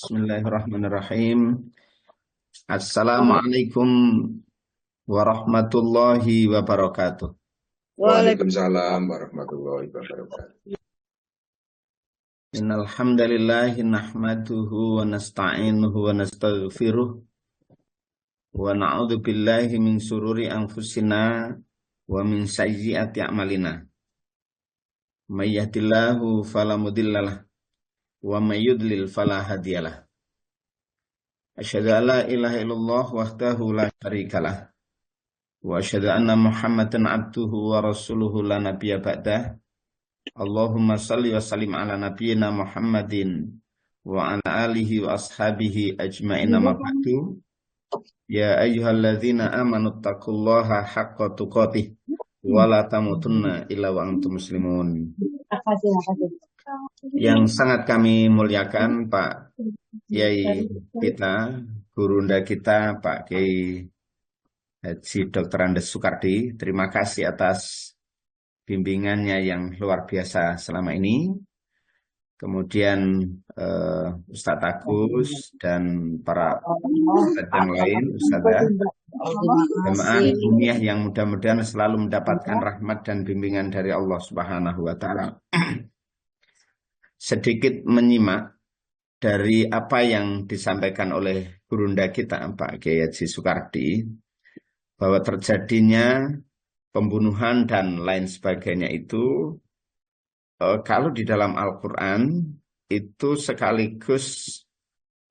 Bismillahirrahmanirrahim. Assalamualaikum warahmatullahi wabarakatuh. Waalaikumsalam warahmatullahi wabarakatuh. Innal hamdalillahi nahmaduhu wa nasta'inuhu wa nastaghfiruh wa na'udzu billahi min sururi anfusina wa min sayyiati a'malina. May yahdihillahu fala mudhillalah wa may yudlil fala hadiyalah. Asyhadu an la ilaha illallah wahdahu la syarikalah wa asyhadu anna Muhammadan abduhu wa rasuluhu la nabiyya ba'dah. Allahumma salli wa sallim ala nabiyyina Muhammadin wa ala alihi wa ashabihi ajma'in amma ba'du. Ya ayyuhalladzina amanu taqullaha haqqa tuqatih wa la tamutunna illa wa antum muslimun. Yang sangat kami muliakan Pak Kiai kita, gurunda kita Pak Kiai Haji Dr. Andes Soekardi. Terima kasih atas bimbingannya yang luar biasa selama ini. Kemudian Ustadz Agus dan para ustadz yang lain, ustadzah, jemaah ilmiah yang mudah-mudahan selalu mendapatkan rahmat dan bimbingan dari Allah Subhanahu wa Ta'ala. Sedikit menyimak dari apa yang disampaikan oleh gurunda kita Pak Kiai Haji Soekardi, bahwa terjadinya pembunuhan dan lain sebagainya itu kalau di dalam Al-Quran itu sekaligus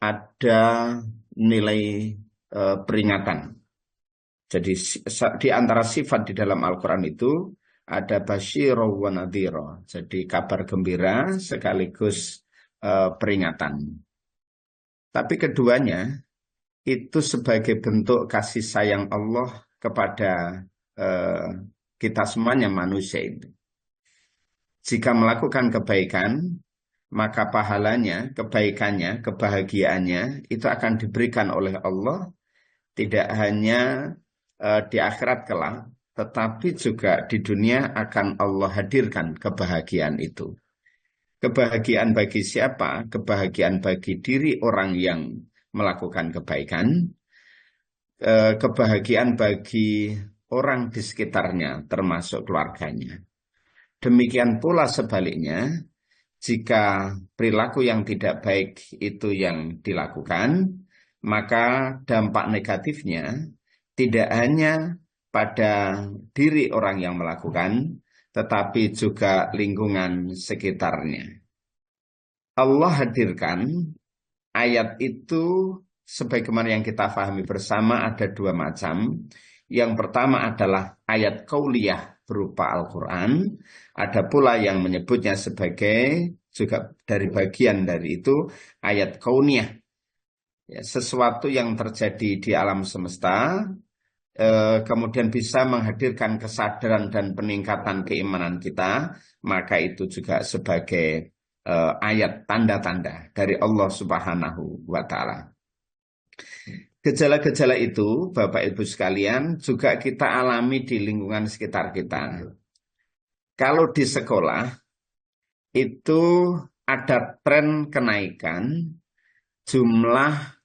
ada nilai peringatan. Jadi di antara sifat di dalam Al-Quran itu ada basyira wa nadhira. Jadi kabar gembira sekaligus peringatan. Tapi keduanya itu sebagai bentuk kasih sayang Allah kepada kita semuanya manusia itu. Jika melakukan kebaikan, maka pahalanya, kebaikannya, kebahagiaannya itu akan diberikan oleh Allah tidak hanya di akhirat kelak, tetapi juga di dunia akan Allah hadirkan kebahagiaan itu. Kebahagiaan bagi siapa? Kebahagiaan bagi diri orang yang melakukan kebaikan, kebahagiaan bagi orang di sekitarnya termasuk keluarganya. Demikian pula sebaliknya, jika perilaku yang tidak baik itu yang dilakukan, maka dampak negatifnya tidak hanya pada diri orang yang melakukan, tetapi juga lingkungan sekitarnya. Allah hadirkan ayat itu sebagaimana yang kita pahami bersama ada dua macam. Yang pertama adalah ayat qauliyah berupa Al-Quran. Ada pula yang menyebutnya sebagai juga dari bagian dari itu ayat kauniyah. Ya, sesuatu yang terjadi di alam semesta kemudian bisa menghadirkan kesadaran dan peningkatan keimanan kita, maka itu juga sebagai ayat tanda-tanda dari Allah Subhanahu wa Ta'ala. Gejala-gejala itu, Bapak Ibu sekalian, juga kita alami di lingkungan sekitar kita. Kalau di sekolah, itu ada tren kenaikan jumlah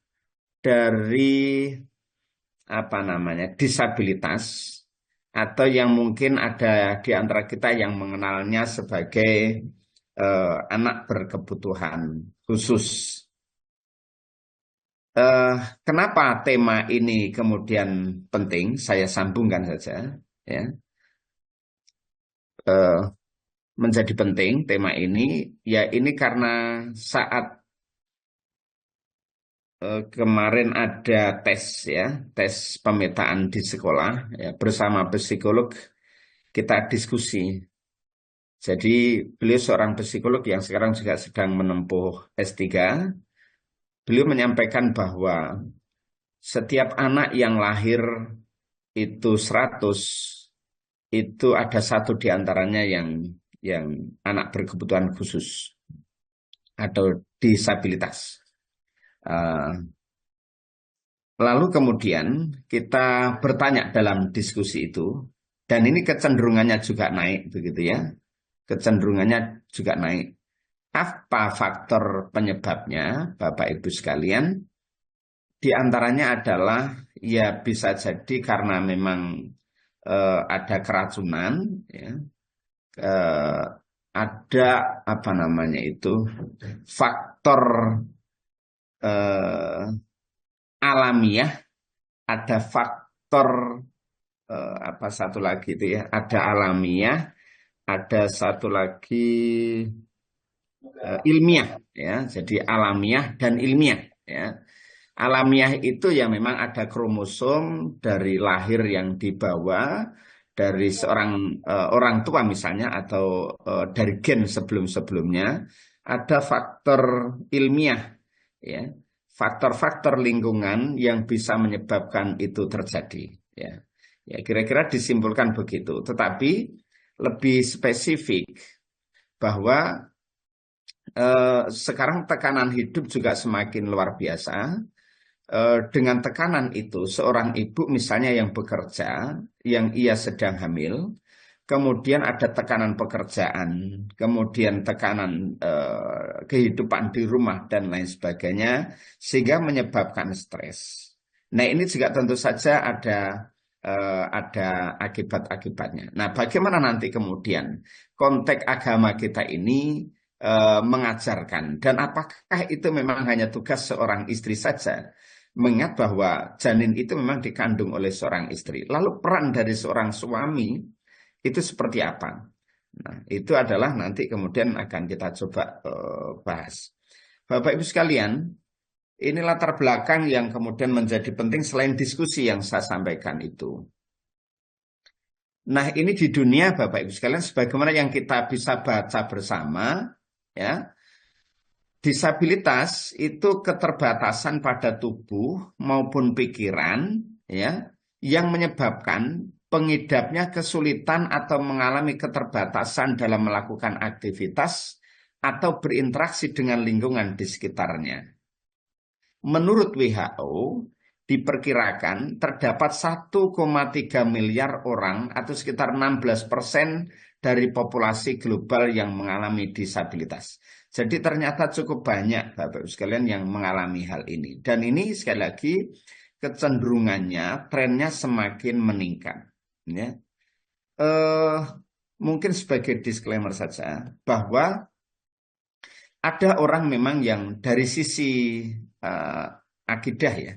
dari disabilitas, atau yang mungkin ada di antara kita yang mengenalnya sebagai anak berkebutuhan khusus. Kenapa tema ini kemudian penting? Saya sambungkan saja, ya. Menjadi penting tema ini, ya ini karena saat kemarin ada tes pemetaan di sekolah, ya, bersama psikolog kita diskusi. Jadi beliau seorang psikolog yang sekarang juga sedang menempuh S3. Beliau menyampaikan bahwa setiap anak yang lahir itu 100, itu ada satu di antaranya yang anak berkebutuhan khusus atau disabilitas. Lalu kemudian kita bertanya dalam diskusi itu, dan ini kecenderungannya juga naik, begitu ya, kecenderungannya juga naik. Apa faktor penyebabnya, Bapak Ibu sekalian? Di antaranya adalah ya bisa jadi karena memang ada keracunan, ya. Eh, ada apa namanya itu faktor eh, alamiah, ada faktor apa satu lagi itu ya, ada alamiah, ada satu lagi ilmiah ya. Jadi alamiah dan ilmiah ya. Alamiah itu ya memang ada kromosom dari lahir yang dibawa dari seorang orang tua misalnya atau dari gen sebelum-sebelumnya. Ada faktor ilmiah ya. Faktor-faktor lingkungan yang bisa menyebabkan itu terjadi ya. Ya kira-kira disimpulkan begitu. Tetapi lebih spesifik bahwa sekarang tekanan hidup juga semakin luar biasa. Dengan tekanan itu, seorang ibu misalnya yang bekerja, yang ia sedang hamil, kemudian ada tekanan pekerjaan, kemudian tekanan kehidupan di rumah dan lain sebagainya, sehingga menyebabkan stres. Nah, ini juga tentu saja ada akibat-akibatnya. Nah, bagaimana nanti kemudian konteks agama kita ini mengajarkan, dan apakah itu memang hanya tugas seorang istri saja? Mengingat bahwa janin itu memang dikandung oleh seorang istri. Lalu peran dari seorang suami itu seperti apa? Nah, itu adalah nanti kemudian akan kita coba bahas. Bapak Ibu sekalian, ini latar belakang yang kemudian menjadi penting selain diskusi yang saya sampaikan itu. Nah, ini di dunia Bapak Ibu sekalian, sebagaimana yang kita bisa baca bersama, ya, disabilitas itu keterbatasan pada tubuh maupun pikiran, ya, yang menyebabkan pengidapnya kesulitan atau mengalami keterbatasan dalam melakukan aktivitas atau berinteraksi dengan lingkungan di sekitarnya. Menurut WHO, diperkirakan terdapat 1,3 miliar orang atau sekitar 16% dari populasi global yang mengalami disabilitas. Jadi ternyata cukup banyak Bapak Ibu sekalian yang mengalami hal ini. Dan ini sekali lagi kecenderungannya, trennya semakin meningkat. Ya. Mungkin sebagai disclaimer saja bahwa ada orang memang yang dari sisi akidah ya,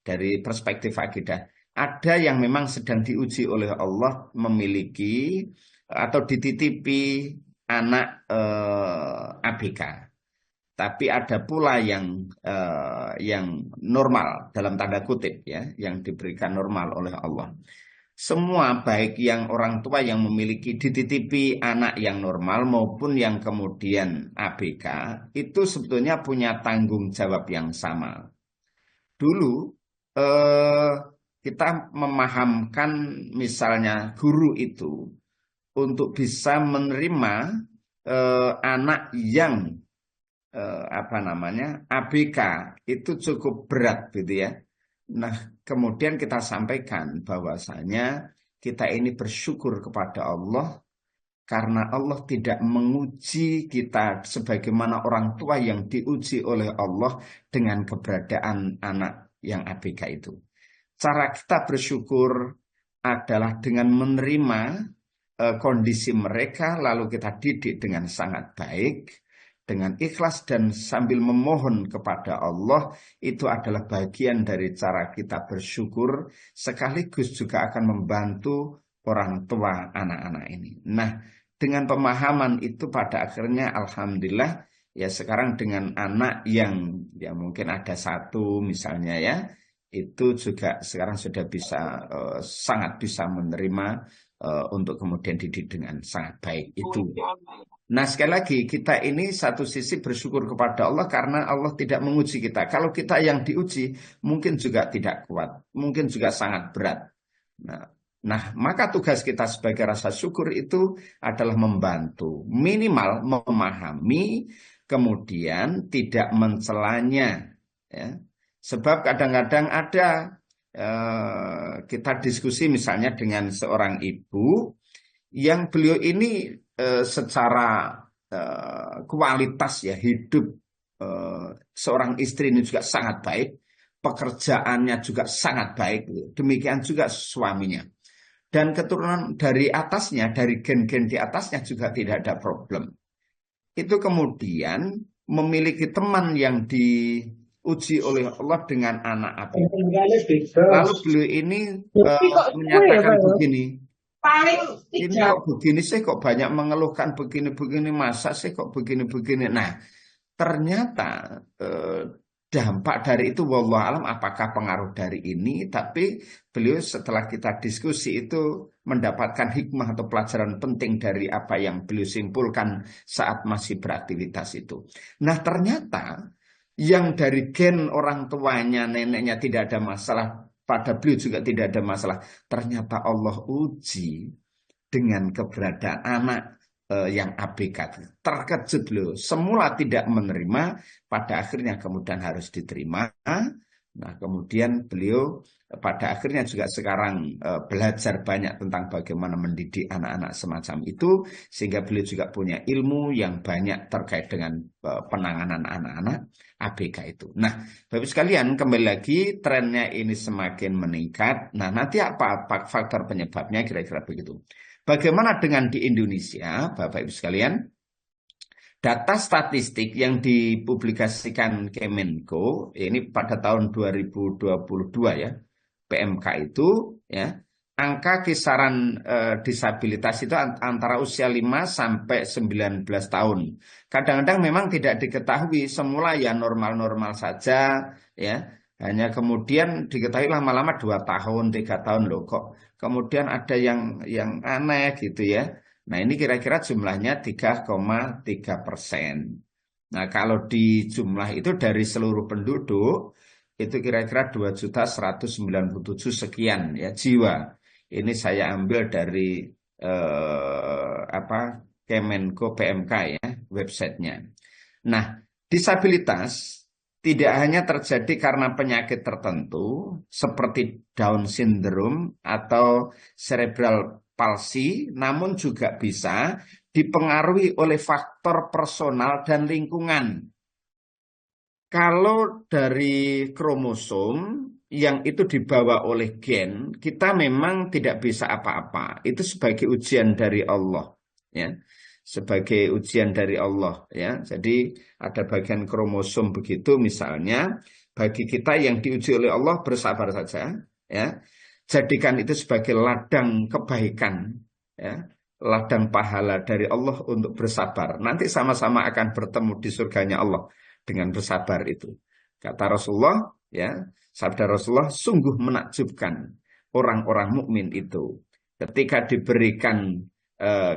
dari perspektif akidah, ada yang memang sedang diuji oleh Allah memiliki atau dititipi anak ABK. Tapi ada pula yang normal dalam tanda kutip ya, yang diberikan normal oleh Allah. Semua baik yang orang tua yang memiliki dititipi anak yang normal maupun yang kemudian ABK itu sebetulnya punya tanggung jawab yang sama. Dulu kita memahamkan misalnya guru itu untuk bisa menerima anak yang ABK itu cukup berat gitu ya. Nah, kemudian kita sampaikan bahwasanya kita ini bersyukur kepada Allah karena Allah tidak menguji kita sebagaimana orang tua yang diuji oleh Allah dengan keberadaan anak yang ABK itu. Cara kita bersyukur adalah dengan menerima kondisi mereka lalu kita didik dengan sangat baik, dengan ikhlas dan sambil memohon kepada Allah. Itu adalah bagian dari cara kita bersyukur sekaligus juga akan membantu orang tua anak-anak ini. Nah, dengan pemahaman itu pada akhirnya alhamdulillah ya sekarang dengan anak yang ya mungkin ada satu misalnya ya, itu juga sekarang sudah bisa sangat bisa menerima untuk kemudian didik dengan sangat baik itu. Nah sekali lagi kita ini satu sisi bersyukur kepada Allah karena Allah tidak menguji kita. Kalau kita yang diuji mungkin juga tidak kuat, mungkin juga sangat berat. Nah maka tugas kita sebagai rasa syukur itu adalah membantu, minimal memahami, kemudian tidak mencelanya. Ya. Sebab kadang-kadang ada kita diskusi misalnya dengan seorang ibu yang beliau ini secara kualitas ya hidup seorang istri ini juga sangat baik, pekerjaannya juga sangat baik, demikian juga suaminya. Dan keturunan dari atasnya, dari gen-gen di atasnya juga tidak ada problem. Itu kemudian memiliki teman yang diuji oleh Allah dengan anak api. Lalu beliau ini menyatakan begini, ini kok begini sih, kok banyak mengeluhkan begini-begini, masa sih kok begini-begini. Nah, ternyata dampak dari itu wallahu alam apakah pengaruh dari ini, tapi beliau setelah kita diskusi itu mendapatkan hikmah atau pelajaran penting dari apa yang beliau simpulkan saat masih beraktivitas itu. Nah, ternyata yang dari gen orang tuanya, neneknya tidak ada masalah, pada beliau juga tidak ada masalah. Ternyata Allah uji dengan keberadaan anak yang ABK. Terkejut loh, semula tidak menerima, pada akhirnya kemudian harus diterima. Nah, kemudian beliau pada akhirnya juga sekarang belajar banyak tentang bagaimana mendidik anak-anak semacam itu, sehingga beliau juga punya ilmu yang banyak terkait dengan penanganan anak-anak ABK itu. Nah, Bapak sekalian, kembali lagi trennya ini semakin meningkat. Nah, nanti apa faktor penyebabnya kira-kira begitu. Bagaimana dengan di Indonesia, Bapak Ibu sekalian? Data statistik yang dipublikasikan Kemenko ini pada tahun 2022 ya, PMK itu ya, angka kisaran disabilitas itu antara usia 5 sampai 19 tahun. Kadang-kadang memang tidak diketahui, semula ya normal-normal saja ya. Hanya kemudian diketahui lama-lama 2 tahun, 3 tahun loh kok. Kemudian ada yang aneh gitu ya. Nah, ini kira-kira jumlahnya 3,3%. Nah, kalau di jumlah itu dari seluruh penduduk itu kira-kira 2.197 sekian ya jiwa. Ini saya ambil dari Kemenko PMK ya, websitenya. Nah, disabilitas tidak hanya terjadi karena penyakit tertentu seperti Down syndrome atau cerebral palsy, namun juga bisa dipengaruhi oleh faktor personal dan lingkungan. Kalau dari kromosom yang itu dibawa oleh gen, kita memang tidak bisa apa-apa. Itu sebagai ujian dari Allah, ya. Sebagai ujian dari Allah, ya. Jadi ada bagian kromosom begitu, misalnya bagi kita yang diuji oleh Allah bersabar saja, ya. Jadikan itu sebagai ladang kebaikan, ya. Ladang pahala dari Allah untuk bersabar. Nanti sama-sama akan bertemu di surganya Allah dengan bersabar itu. Kata Rasulullah, ya, sabda Rasulullah, sungguh menakjubkan orang-orang mukmin itu ketika diberikan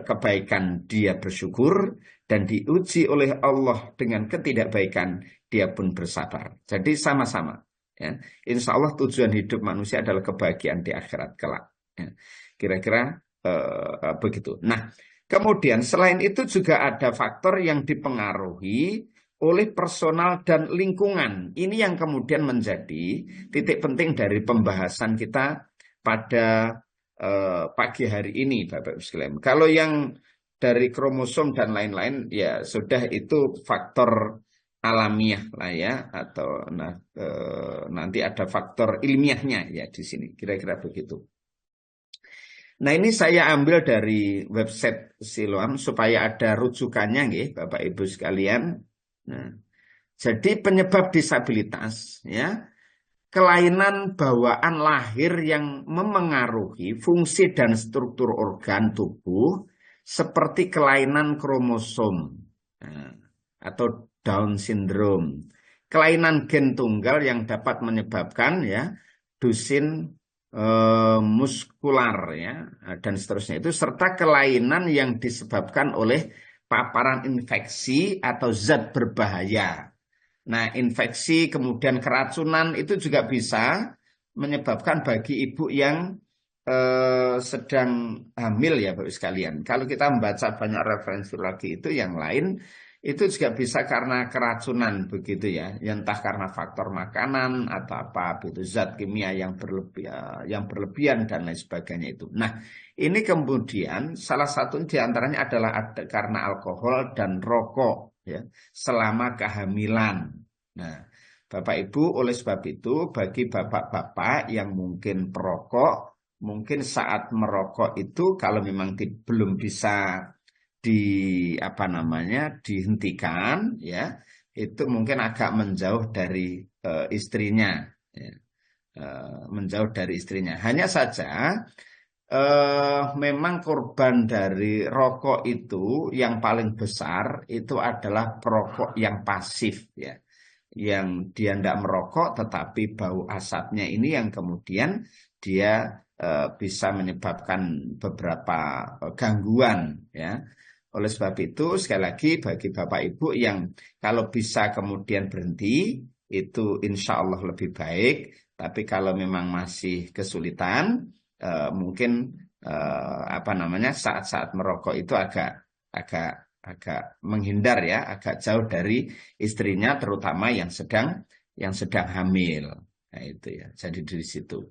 kebaikan dia bersyukur, dan diuji oleh Allah dengan ketidakbaikan dia pun bersabar. Jadi sama-sama. Ya. Insya Allah tujuan hidup manusia adalah kebahagiaan di akhirat kelak. Ya. Kira-kira begitu. Nah, kemudian selain itu juga ada faktor yang dipengaruhi oleh personal dan lingkungan. Ini yang kemudian menjadi titik penting dari pembahasan kita pada pagi hari ini, Bapak Ibu sekalian. Kalau yang dari kromosom dan lain-lain, ya sudah itu faktor alamiah lah ya, atau nanti ada faktor ilmiahnya ya di sini, kira-kira begitu. Nah, ini saya ambil dari website Siloam supaya ada rujukannya, nggih, Bapak Ibu sekalian. Nah, jadi penyebab disabilitas ya, kelainan bawaan lahir yang memengaruhi fungsi dan struktur organ tubuh seperti kelainan kromosom atau Down syndrome, kelainan gen tunggal yang dapat menyebabkan ya Duchenne muskular ya dan seterusnya itu, serta kelainan yang disebabkan oleh paparan infeksi atau zat berbahaya. Nah, infeksi kemudian keracunan itu juga bisa menyebabkan bagi ibu yang sedang hamil ya Bapak sekalian. Kalau kita membaca banyak referensi lagi itu yang lain, itu juga bisa karena keracunan begitu ya, entah karena faktor makanan atau apa, itu zat kimia yang berlebihan dan lain sebagainya itu. Nah, ini kemudian salah satu diantaranya adalah karena alkohol dan rokok ya selama kehamilan. Nah, Bapak Ibu, oleh sebab itu bagi bapak-bapak yang mungkin perokok, mungkin saat merokok itu kalau memang belum bisa di apa namanya dihentikan ya, itu mungkin agak menjauh dari istrinya ya. Menjauh dari istrinya. Hanya saja memang korban dari rokok itu yang paling besar itu adalah perokok yang pasif ya, yang dia tidak merokok tetapi bau asapnya ini yang kemudian dia bisa menyebabkan beberapa gangguan ya. Oleh sebab itu sekali lagi bagi Bapak Ibu yang kalau bisa kemudian berhenti itu insya Allah lebih baik. Tapi kalau memang masih kesulitan mungkin apa namanya saat-saat merokok itu agak agak agak menghindar ya, agak jauh dari istrinya terutama yang sedang hamil. Nah, itu ya. Jadi dari situ.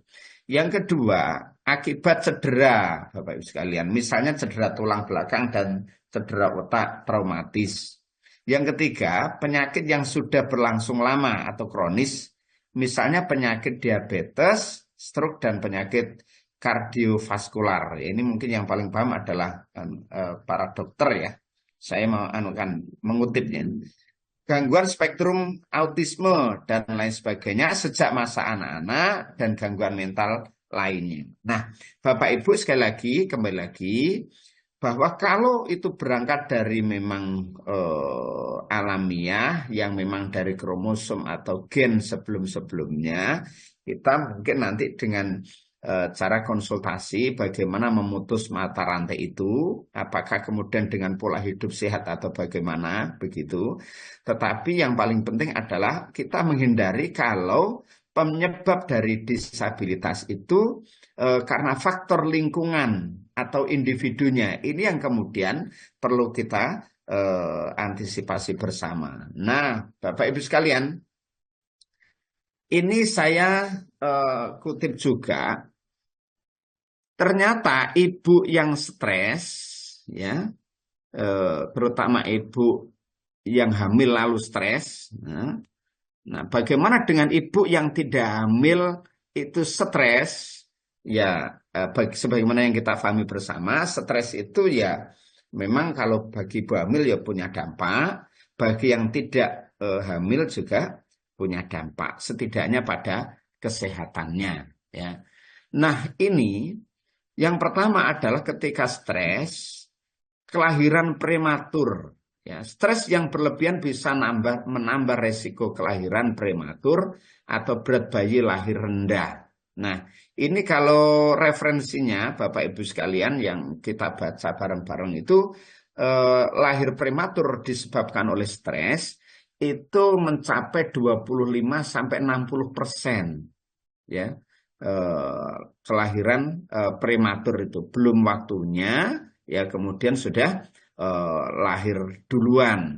Yang kedua, akibat cedera, Bapak Ibu sekalian, misalnya cedera tulang belakang dan cedera otak traumatis. Yang ketiga, penyakit yang sudah berlangsung lama atau kronis, misalnya penyakit diabetes, stroke dan penyakit kardiovaskular. Ini mungkin yang paling paham adalah para dokter ya. Saya mau mengutipnya. Gangguan spektrum autisme dan lain sebagainya sejak masa anak-anak dan gangguan mental lainnya. Nah, Bapak Ibu sekali lagi, kembali lagi, bahwa kalau itu berangkat dari memang alamiah, yang memang dari kromosom atau gen sebelum-sebelumnya, kita mungkin nanti dengan cara konsultasi bagaimana memutus mata rantai itu, apakah kemudian dengan pola hidup sehat atau bagaimana begitu. Tetapi yang paling penting adalah kita menghindari kalau penyebab dari disabilitas itu karena faktor lingkungan atau individunya. Ini yang kemudian perlu kita antisipasi bersama. Nah, Bapak Ibu sekalian, ini saya kutip juga. Ternyata ibu yang stres, ya, terutama ibu yang hamil lalu stres. Nah, bagaimana dengan ibu yang tidak hamil itu stres? Ya, sebagaimana yang kita pahami bersama, stres itu ya memang kalau bagi ibu hamil ya punya dampak, bagi yang tidak hamil juga punya dampak, setidaknya pada kesehatannya. Ya. Nah, ini yang pertama adalah ketika stres, kelahiran prematur. Ya, stres yang berlebihan bisa menambah resiko kelahiran prematur atau berat bayi lahir rendah. Nah, ini kalau referensinya Bapak Ibu sekalian yang kita baca bareng-bareng itu lahir prematur disebabkan oleh stres itu mencapai 25-60%. Ya. Kelahiran prematur itu belum waktunya ya kemudian sudah lahir duluan.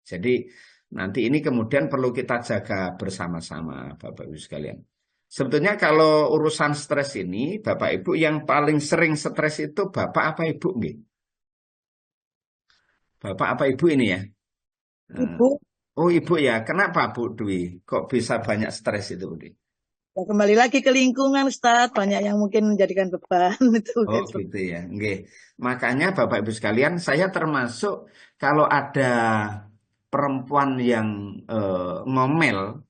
Jadi nanti ini kemudian perlu kita jaga bersama-sama Bapak Ibu sekalian. Sebetulnya kalau urusan stres ini Bapak Ibu yang paling sering stres itu Bapak apa Ibu nggih? Bapak apa Ibu ini ya? Ibu. Oh Ibu ya, kenapa Bu Dwi? Kok bisa banyak stres itu Bu Dwi? Ya, kembali lagi ke lingkungan, Ustadz. Banyak yang mungkin menjadikan beban. Oh gitu ya. Nggih. Makanya Bapak Ibu sekalian, saya termasuk kalau ada perempuan yang ngomel,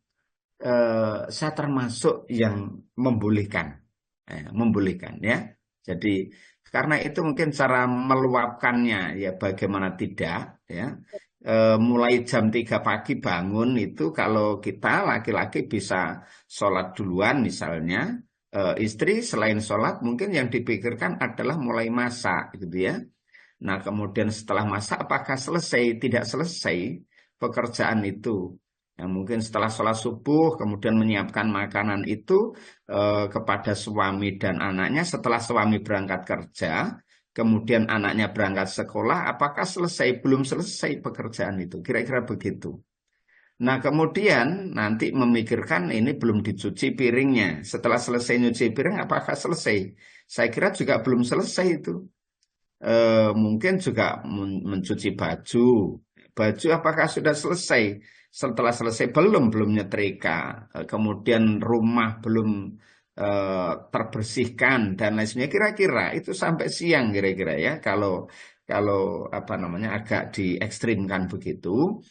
saya termasuk yang membolehkan. Membolehkan ya. Jadi karena itu mungkin cara meluapkannya ya bagaimana tidak ya. Mulai jam 3 pagi bangun itu kalau kita laki-laki bisa sholat duluan misalnya, istri selain sholat mungkin yang dipikirkan adalah mulai masak gitu ya. Nah kemudian setelah masak apakah selesai? Tidak selesai pekerjaan itu. Yang mungkin setelah sholat subuh kemudian menyiapkan makanan itu kepada suami dan anaknya setelah suami berangkat kerja. kemudian anaknya berangkat sekolah, apakah selesai? Belum selesai pekerjaan itu, kira-kira begitu. Nah, kemudian nanti memikirkan ini belum dicuci piringnya. Setelah selesai nyuci piring, apakah selesai? Saya kira juga belum selesai itu. Mungkin juga mencuci baju. Baju apakah sudah selesai? Setelah selesai belum nyetrika. Kemudian rumah belum terbersihkan dan lain sebagainya. Kira-kira itu sampai siang kira-kira ya. Kalau apa namanya agak diekstrimkan begitu.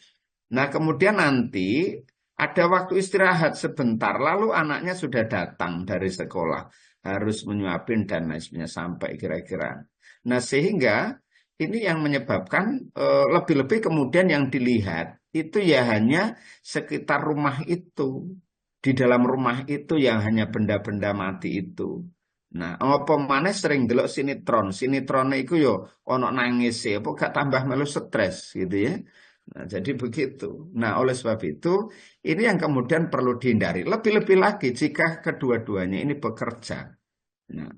Nah, kemudian nanti ada waktu istirahat sebentar, lalu anaknya sudah datang dari sekolah, harus menyuapin dan lain sebagainya sampai kira-kira. Nah, sehingga ini yang menyebabkan lebih-lebih kemudian yang dilihat itu ya hanya sekitar rumah itu. Di dalam rumah itu yang hanya benda-benda mati itu. Nah, apa maneh sering delok sinetron. Sinetron itu yo ono nangis ya, apa gak tambah melu stres gitu ya. Nah, jadi begitu. Nah, oleh sebab itu, ini yang kemudian perlu dihindari. Lebih-lebih lagi jika kedua-duanya ini bekerja. Nah,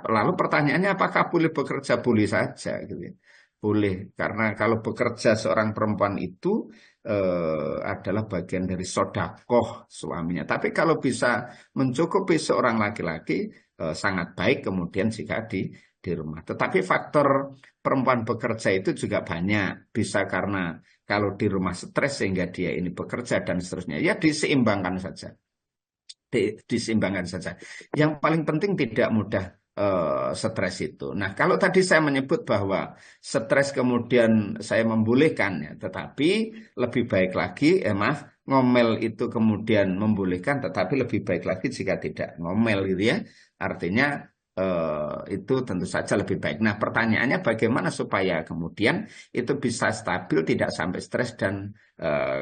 lalu pertanyaannya apakah boleh bekerja? Boleh saja, gitu ya. Boleh, karena kalau bekerja seorang perempuan itu adalah bagian dari sodakoh suaminya. Tapi kalau bisa mencukupi seorang laki-laki, sangat baik kemudian jika di rumah. Tetapi faktor perempuan bekerja itu juga banyak. Bisa karena kalau di rumah stres sehingga dia ini bekerja dan seterusnya. Ya diseimbangkan saja. Diseimbangkan saja. Yang paling penting tidak mudah stres itu. Nah, kalau tadi saya menyebut bahwa stres kemudian saya membolehkan ya, tetapi lebih baik lagi, maaf, ngomel itu kemudian membolehkan, tetapi lebih baik lagi jika tidak ngomel gitu ya. Artinya itu tentu saja lebih baik. Nah, pertanyaannya bagaimana supaya kemudian itu bisa stabil, tidak sampai stres dan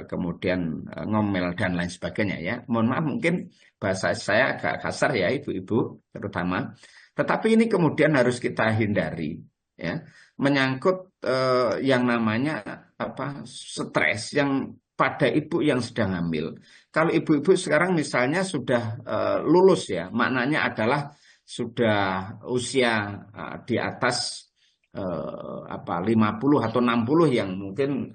kemudian ngomel dan lain sebagainya ya. Mohon maaf mungkin bahasa saya agak kasar ya ibu-ibu terutama. Tetapi ini kemudian harus kita hindari ya. Menyangkut yang namanya apa stres yang pada ibu yang sedang hamil. Kalau ibu-ibu sekarang misalnya sudah lulus ya, maknanya adalah sudah usia di atas 50 atau 60 yang mungkin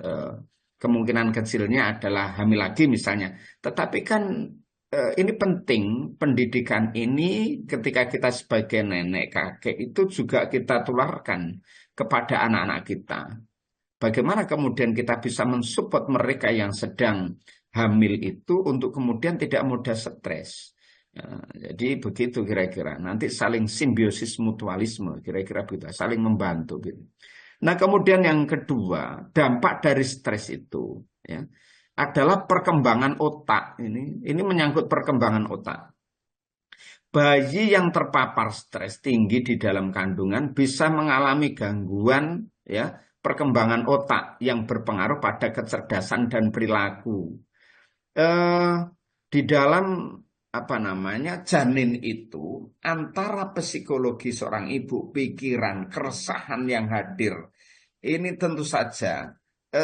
kemungkinan kecilnya adalah hamil lagi misalnya. Tetapi kan ini penting, pendidikan ini ketika kita sebagai nenek kakek itu juga kita tularkan kepada anak-anak kita. Bagaimana kemudian kita bisa mensupport mereka yang sedang hamil itu untuk kemudian tidak mudah stres. Jadi begitu kira-kira. Nanti saling simbiosis mutualisme, kira-kira begitu, saling membantu gitu. Nah, kemudian yang kedua, dampak dari stres itu ya adalah perkembangan otak. Ini menyangkut perkembangan otak. Bayi yang terpapar stres tinggi di dalam kandungan bisa mengalami gangguan ya perkembangan otak yang berpengaruh pada kecerdasan dan perilaku. Di dalam apa namanya janin itu antara psikologi seorang ibu, pikiran, keresahan yang hadir ini tentu saja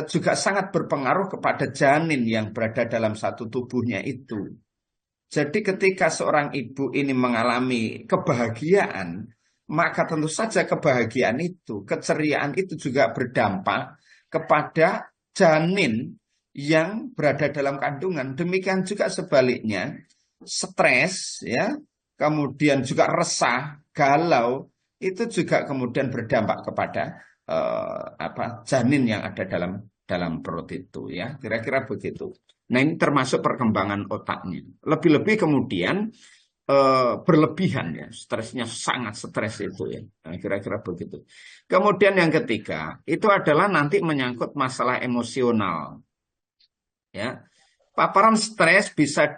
juga sangat berpengaruh kepada janin yang berada dalam satu tubuhnya itu. Jadi ketika seorang ibu ini mengalami kebahagiaan, maka tentu saja kebahagiaan itu, keceriaan itu juga berdampak kepada janin yang berada dalam kandungan. Demikian juga sebaliknya, stres ya, kemudian juga resah, galau, itu juga kemudian berdampak kepada janin yang ada dalam perut itu ya, kira-kira begitu. Nah, ini termasuk perkembangan otaknya. Lebih-lebih kemudian berlebihan ya, stresnya sangat stres itu ya. Nah, kira-kira begitu. Kemudian yang ketiga itu adalah nanti menyangkut masalah emosional. Ya, paparan stres bisa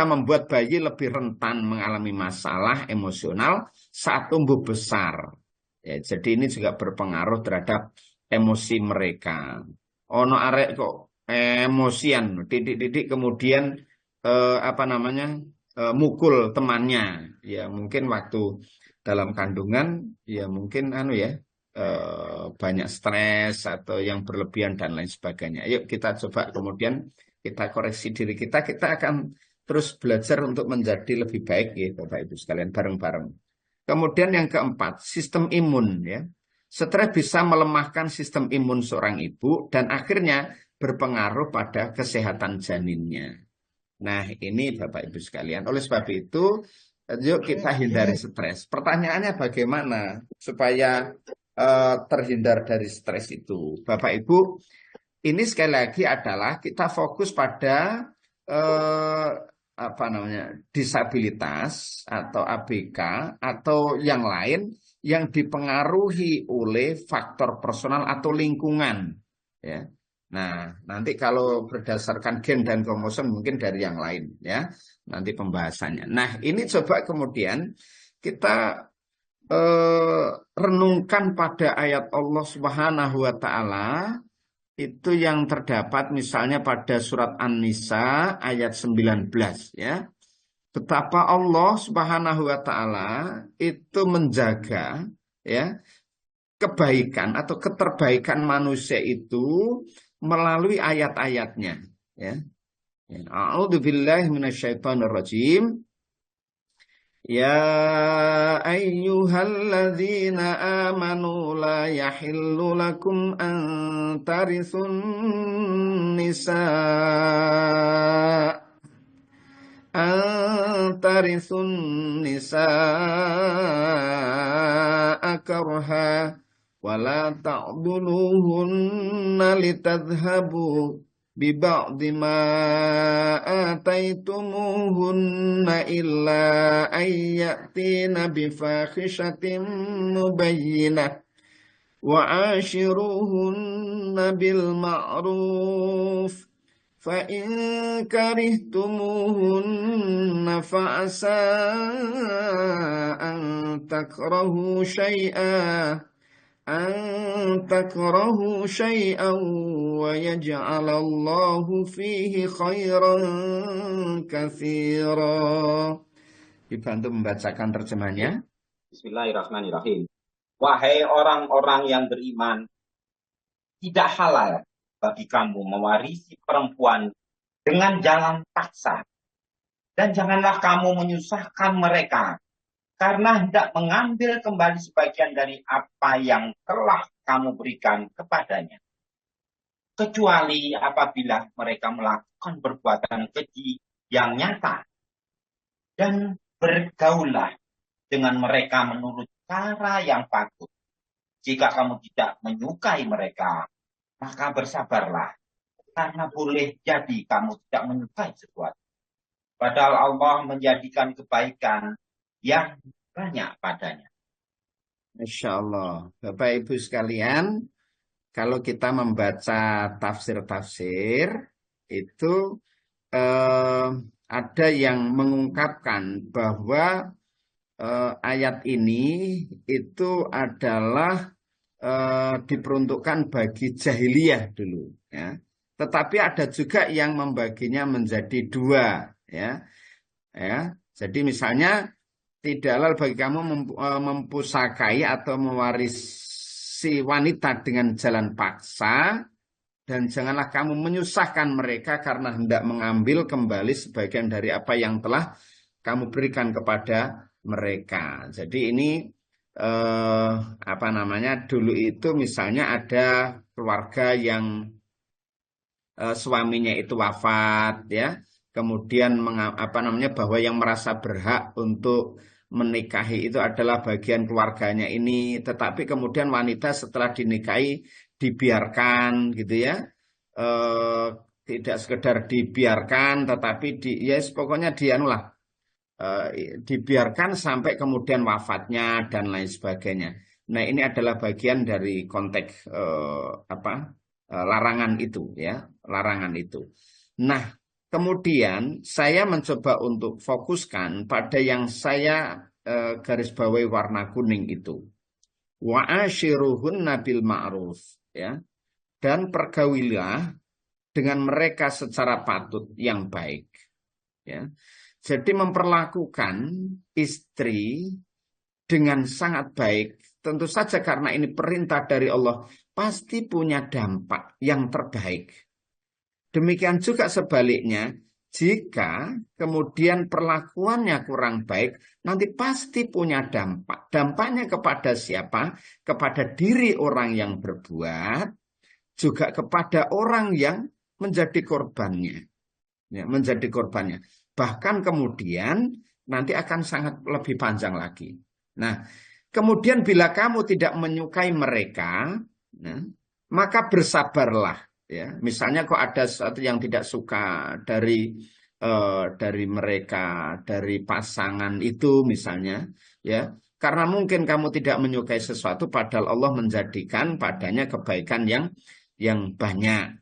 membuat bayi lebih rentan mengalami masalah emosional saat tumbuh besar. Ya, jadi ini juga berpengaruh terhadap emosi mereka. Ono arek kok emosian, didik kemudian mukul temannya. Ya mungkin waktu dalam kandungan, ya mungkin banyak stres atau yang berlebihan dan lain sebagainya. Yuk kita coba kemudian kita koreksi diri kita akan terus belajar untuk menjadi lebih baik ya Bapak Ibu sekalian bareng-bareng. Kemudian yang keempat, sistem imun ya. Stres bisa melemahkan sistem imun seorang ibu dan akhirnya berpengaruh pada kesehatan janinnya. Nah, ini Bapak Ibu sekalian. Oleh sebab itu, yuk kita hindari stres. Pertanyaannya bagaimana supaya terhindar dari stres itu? Bapak Ibu, ini sekali lagi adalah kita fokus pada disabilitas atau ABK atau yang lain yang dipengaruhi oleh faktor personal atau lingkungan, ya. Nah, nanti kalau berdasarkan gen dan kromosom mungkin dari yang lain, ya. Nanti pembahasannya. Nah, ini coba kemudian kita renungkan pada ayat Allah Subhanahu wa Ta'ala. Itu yang terdapat misalnya pada surat An-Nisa ayat 19 ya. Betapa Allah Subhanahu wa Ta'ala itu menjaga ya kebaikan atau keterbaikan manusia itu melalui ayat-ayatnya ya. A'udzubillahi minasyaitonirrajim. Ya ayyuhalladzina amanu la yahillu lakum an tarithun nisaa karha wa la ta'dhuluhunna litadhhabu biba'di ma ataitumuhunna illa ayyatina bifahishatin mubayyinah wa ashiruhunna bil ma'ruf fa in karihtumuhunna fa'asa an takrahu syai'an wa yaj'alallahu fihi khairan katsira. Dibantu membacakan terjemahnya. Bismillahirrahmanirrahim. Wahai orang-orang yang beriman, tidak halal bagi kamu mewarisi perempuan dengan jalan paksa. Dan janganlah kamu menyusahkan mereka karena hendak mengambil kembali sebagian dari apa yang telah kamu berikan kepadanya. Kecuali apabila mereka melakukan perbuatan keji yang nyata. Dan bergaullah dengan mereka menurut cara yang patut. Jika kamu tidak menyukai mereka, maka bersabarlah. Karena boleh jadi kamu tidak menyukai sesuatu. Padahal Allah menjadikan kebaikan yang banyak padanya. Masya Allah. Bapak Ibu sekalian, kalau kita membaca tafsir-tafsir, itu ada yang mengungkapkan bahwa ayat ini itu adalah diperuntukkan bagi jahiliyah dulu. Ya. Tetapi ada juga yang membaginya menjadi dua. Ya. Jadi misalnya, tidak halal bagi kamu mempusakai atau mewarisi wanita dengan jalan paksa, dan janganlah kamu menyusahkan mereka karena hendak mengambil kembali sebagian dari apa yang telah kamu berikan kepada mereka. Jadi ini dulu itu misalnya ada keluarga yang suaminya itu wafat ya. Kemudian bahwa yang merasa berhak untuk menikahi itu adalah bagian keluarganya ini, tetapi kemudian wanita setelah dinikahi dibiarkan gitu ya, tidak sekedar dibiarkan, tetapi pokoknya dibiarkan sampai kemudian wafatnya dan lain sebagainya. Nah, ini adalah bagian dari konteks larangan itu ya, larangan itu. Nah, kemudian saya mencoba untuk fokuskan pada yang saya garis bawahi warna kuning itu. Wa ashiruhunna bil ma'ruf ya. Dan pergaulilah dengan mereka secara patut yang baik ya. Jadi memperlakukan istri dengan sangat baik, tentu saja karena ini perintah dari Allah, pasti punya dampak yang terbaik. Demikian juga sebaliknya, jika kemudian perlakuannya kurang baik, nanti pasti punya dampak. Dampaknya kepada siapa? Kepada diri orang yang berbuat, juga kepada orang yang menjadi korbannya. Ya, menjadi korbannya. Bahkan kemudian nanti akan sangat lebih panjang lagi. Nah, kemudian bila kamu tidak menyukai mereka, nah, maka bersabarlah. Ya, misalnya kok ada sesuatu yang tidak suka dari mereka, dari pasangan itu misalnya, ya, karena mungkin kamu tidak menyukai sesuatu, padahal Allah menjadikan padanya kebaikan yang banyak.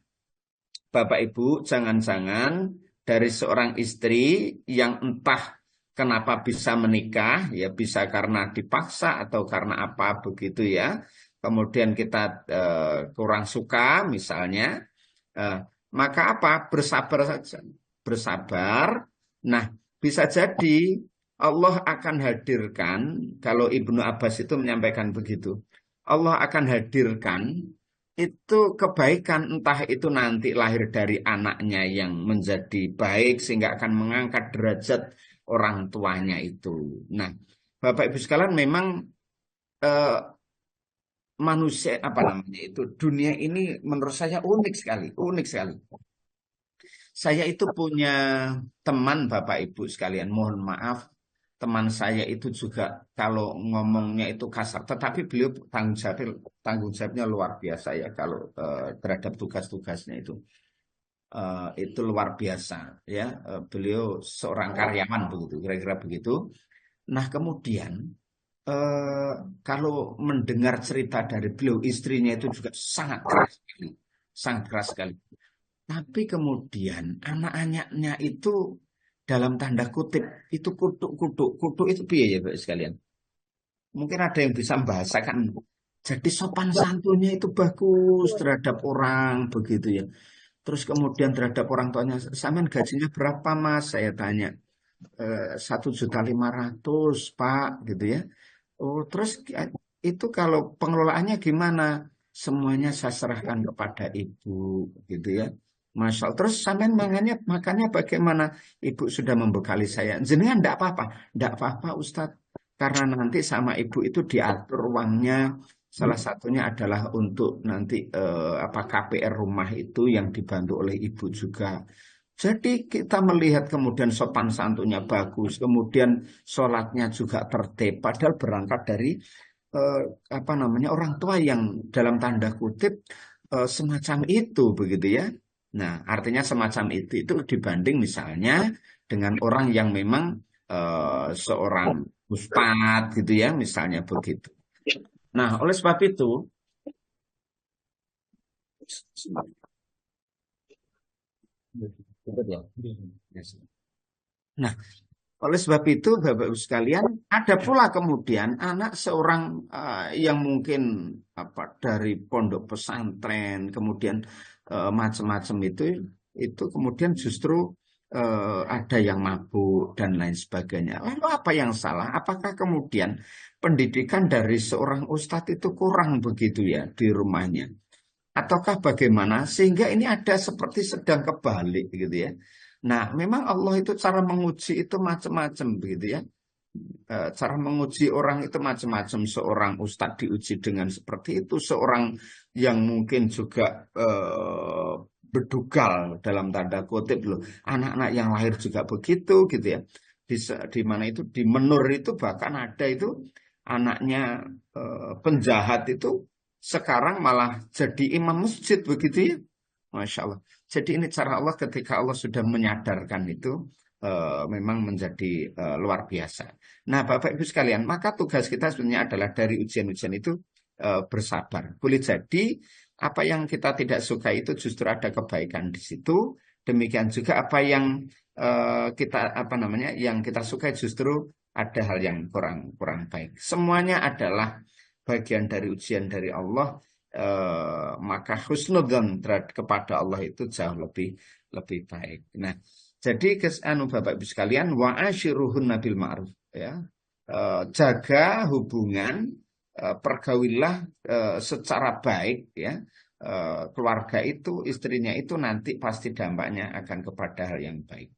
Bapak Ibu, jangan-jangan dari seorang istri yang entah kenapa bisa menikah, ya bisa karena dipaksa atau karena apa begitu ya. Kemudian kita kurang suka misalnya, maka apa? Bersabar saja. Bersabar. Nah, bisa jadi Allah akan hadirkan, kalau Ibnu Abbas itu menyampaikan begitu, Allah akan hadirkan itu kebaikan, entah itu nanti lahir dari anaknya yang menjadi baik sehingga akan mengangkat derajat orang tuanya itu. Nah, Bapak Ibu sekalian, memang manusia dunia ini menurut saya unik sekali. Saya itu punya teman, Bapak Ibu sekalian, mohon maaf, teman saya itu juga kalau ngomongnya itu kasar, tetapi beliau tanggung jawabnya luar biasa ya kalau terhadap tugas-tugasnya itu luar biasa ya. Beliau seorang karyawan begitu, kira-kira begitu. Nah, kemudian kalau mendengar cerita dari beliau, istrinya itu juga sangat keras sekali. Tapi kemudian anak-anaknya itu dalam tanda kutip itu kutuk itu piye ya Bapak sekalian? Mungkin ada yang bisa membahasakan. Jadi sopan santunnya itu bagus terhadap orang begitu ya. Terus kemudian terhadap orang tuanya, sampean gajinya berapa Mas? Saya tanya. 1.500.000 Pak gitu ya. Oh, terus itu kalau pengelolaannya gimana? Semuanya saya serahkan kepada ibu gitu ya. Masya Allah. Terus sampean makannya bagaimana? Ibu sudah membekali saya. Jenengan enggak apa-apa Ustadz. Karena nanti sama ibu itu diatur uangnya. Salah satunya adalah untuk nanti KPR rumah itu yang dibantu oleh ibu juga. Jadi kita melihat kemudian sopan santunnya bagus, kemudian sholatnya juga tertib, padahal berangkat dari orang tua yang dalam tanda kutip semacam itu begitu ya. Nah, artinya semacam itu dibanding misalnya dengan orang yang memang seorang ustadz gitu ya, misalnya begitu. Nah, oleh sebab itu Nah, oleh sebab itu Bapak Ibu sekalian, ada pula kemudian anak seorang yang mungkin dari pondok pesantren, kemudian macam-macam itu kemudian justru ada yang mabuk dan lain sebagainya. Lalu apa yang salah? Apakah kemudian pendidikan dari seorang ustadz itu kurang begitu ya di rumahnya? Ataukah bagaimana? Sehingga ini ada seperti sedang kebalik gitu ya. Nah, memang Allah itu cara menguji itu macam-macam begitu ya. Cara menguji orang itu macam-macam. Seorang ustadz diuji dengan seperti itu. Seorang yang mungkin juga berdugal dalam tanda kutip loh. Anak-anak yang lahir juga begitu gitu ya. Di mana itu di Menur itu bahkan ada itu anaknya penjahat itu sekarang malah jadi imam masjid begitu ya. Masya Allah. Jadi ini cara Allah ketika Allah sudah menyadarkan itu memang menjadi luar biasa. Nah Bapak Ibu sekalian, maka tugas kita sebenarnya adalah dari ujian-ujian itu bersabar. Boleh jadi apa yang kita tidak suka itu justru ada kebaikan di situ. Demikian juga apa yang yang kita suka justru ada hal yang kurang baik. Semuanya adalah bagian dari ujian dari Allah. Maka husnudzon kepada Allah itu jauh lebih baik. Nah, jadi Bapak Ibu sekalian, wa ashiruhunna bil ma'ruf ya. Jaga hubungan, pergaulilah secara baik ya. Keluarga itu, istrinya itu nanti pasti dampaknya akan kepada hal yang baik.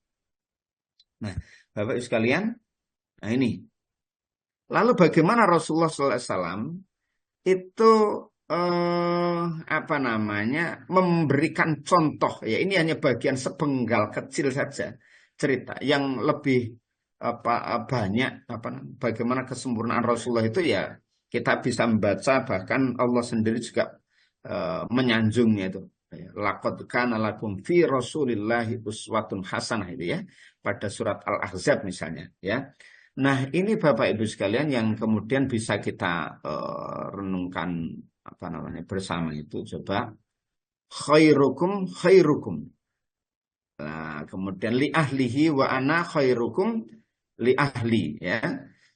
Nah, Bapak Ibu sekalian, nah ini. Lalu bagaimana Rasulullah SAW itu apa namanya memberikan contoh ya, ini hanya bagian sepenggal kecil saja cerita yang lebih banyak bagaimana kesempurnaan Rasulullah itu ya kita bisa membaca, bahkan Allah sendiri juga menyanjungnya itu. Laqad kana lakum fi Rasulillahi uswatun hasanah itu ya, pada surat Al-Ahzab misalnya ya. Nah, ini Bapak Ibu sekalian yang kemudian bisa kita renungkan bersama itu. Coba khairukum khairukum. Nah, kemudian li ahlihi wa ana khairukum li ahli ya.